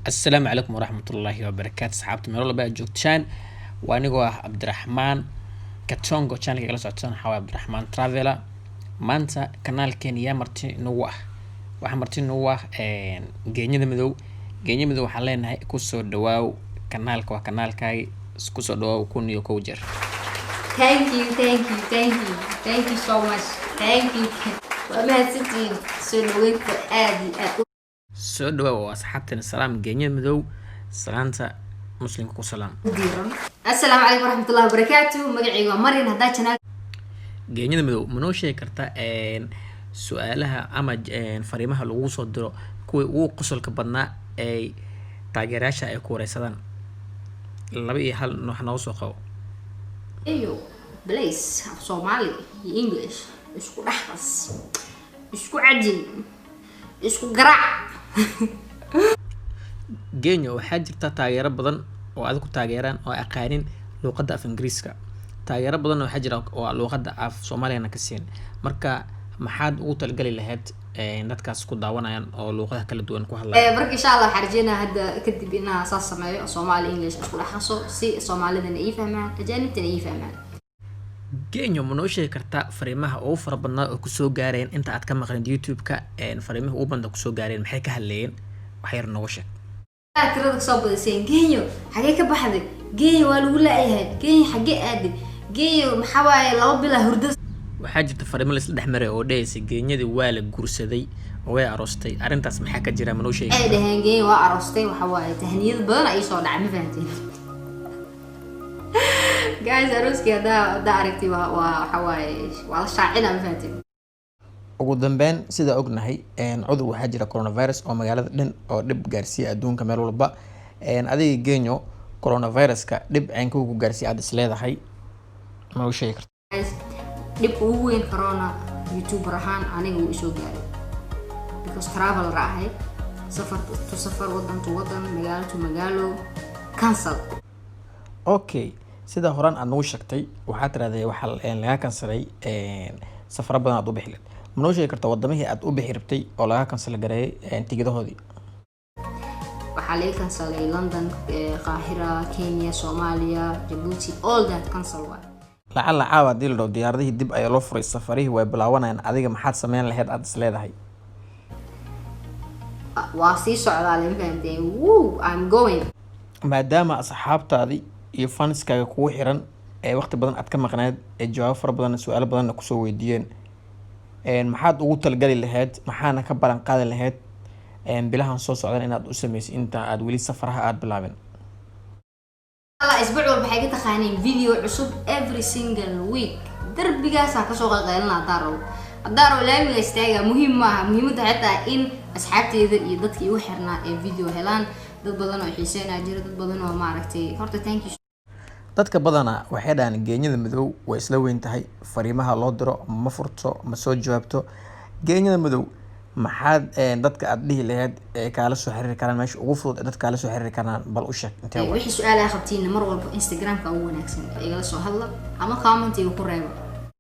السلام عليكم ورحمة الله وبركاته صحابتي ميرو لبا joogtaan waa anigoo ah Cabdiraxmaan Katongo channel kala socotaan xawaa Cabdiraxmaan Traveler maanta kanaalkeena yaa marti nagu ah waxa marti nagu ah Geenyada Madow waxaan leenahay ku soo dhawaaw kanaalka waa kanaalkaaga ku soo dhawaaw kun iyo kow jeer. Thank you so much. Thank you. ومهتسين سلوينك آدي soo dhawaaw asxaabteena salaam Geenyada Madow salaanta muslimka ku salaam. السلام عليكم ورحمة الله وبركاته. مقعي ومرين هدا channel Geenyada Madow manoo sheegi kartaa su'aalaha ama fariimaha lagu soo diro kuwa ugu qosolka badnaa ay taageerayaasha ay ku wareysadaan laba iyo hal noox noo soo qabo. ايو بليس Somali English isku dhaxas isku cadin isku garaac Geenya waxaa jirta taageero badan oo aad ku taageeraan oo aqaanin luqadda af Ingiriiska taageero badan waxaa jira oo luqadda af Soomaaliya ka siin marka maxaad ugu talgali lahayd dadkaas ku daawanayaan oo luqadaha kala duwan ku hadlaya marka insha Allah xarjina hadda kadib inaa saas sameeyo Somali English isku dhaxaso si Soomaalidana ay fahmaan ajaanibtana ay fahmaan. Geenya manoo sheegi kartaa fariimaha ugu fara badnaa oo ku soo gaareen inta aad ka maqleen YouTube-ka fariimaha ugu badan ku soo gaareen maxay ka hadlayeen wax yar nooga sheeg. tirada soo badiseen Geeyo xagee ka baxday Geeyo waa lagu leeyahay Geeyo xagee aaday Geeyo maxaa waaye laba bila hurdo waxaa jirta fariimo la isla dhaxmaray oo dheeyay Geenyadii waa la guursaday oo way aroostay arintaas maxaa ka jira manoo sheegi ay dhahan Geeyo waa aroostay waxa waaye tahniyad badan ay soo dhacay ma fahanteen guys arooski hada aragtay waa waxa waaye waa la shaacina ma fahanteen ugu dambeyn sida ognahay cudur waxaa jira coronavirus oo magaalada dhan oo dib gaarsiiyay adduunka meel walba adiga Geenyo coronavirus-ka dib aan ku gaarsiiyay aad isleedahay ma u sheegi kartaa guys dib ugu weyn corona YouTuber ahaan aniga uu soo gaaray because travel raahay safar wadan to wadan magaalo to magaalo cancel. Okay sida horaan aad nagu sheegtay waxaad tiraahday waxa laga kansalay safar badan aad u bixilay manoo sheegi kartaa wadamihii aad u bixi rabtay oo laga kansal gareeyay tigidhadoodii waxaa laga kansalay London Qaahira Kenya Soomaaliya Djibouti all that cancel waa lacala caawa dildo diyaaradihii dib ay loo furay safarihii way bilaawanayaan adiga maxaad sameyn lahayd aad isleedahay waa sii socdaa la fahanteen woo I'm going maadaama asxaabtaadii iyo fanskaaga kugu xiran waqti badan aad ka maqnayd jawaab fara badan su'aalo badan ku soo weydiiyeen maxaad ugu talgali lahayd maxaana ka balan qaadi lahayd bilahan soo socdaan inaad u sameysay inta aad wali safaraha aad bilaabeen Allah isbuuc walba waxay ka taqaaneen video cusub every single week darbigaas aan ka soo qaqaylana daro laamiga istaaga muhiim maaha muhiimada xitaa in asxaabteeda iyo dadka igu xirnaa ee video helaan dad badan oo xiiseynaa jira dad badan oo maaragtay horta thank you dadka badana waxay dhahan Geenyada Madow way isla weyn tahay fariimaha loo diro ma furto ma soo jawaabto Geenyada Madow maxaad dadka aad dhihi lahayd kala soo xiriir karaan meesha ugu fudud dadka kala soo xiriir karaan bal u sheeg intee wixii su'aalaha qabtiin mar walba Instagram-ka ugu wanaagsan igala soo hadla ama comment igu ku reebo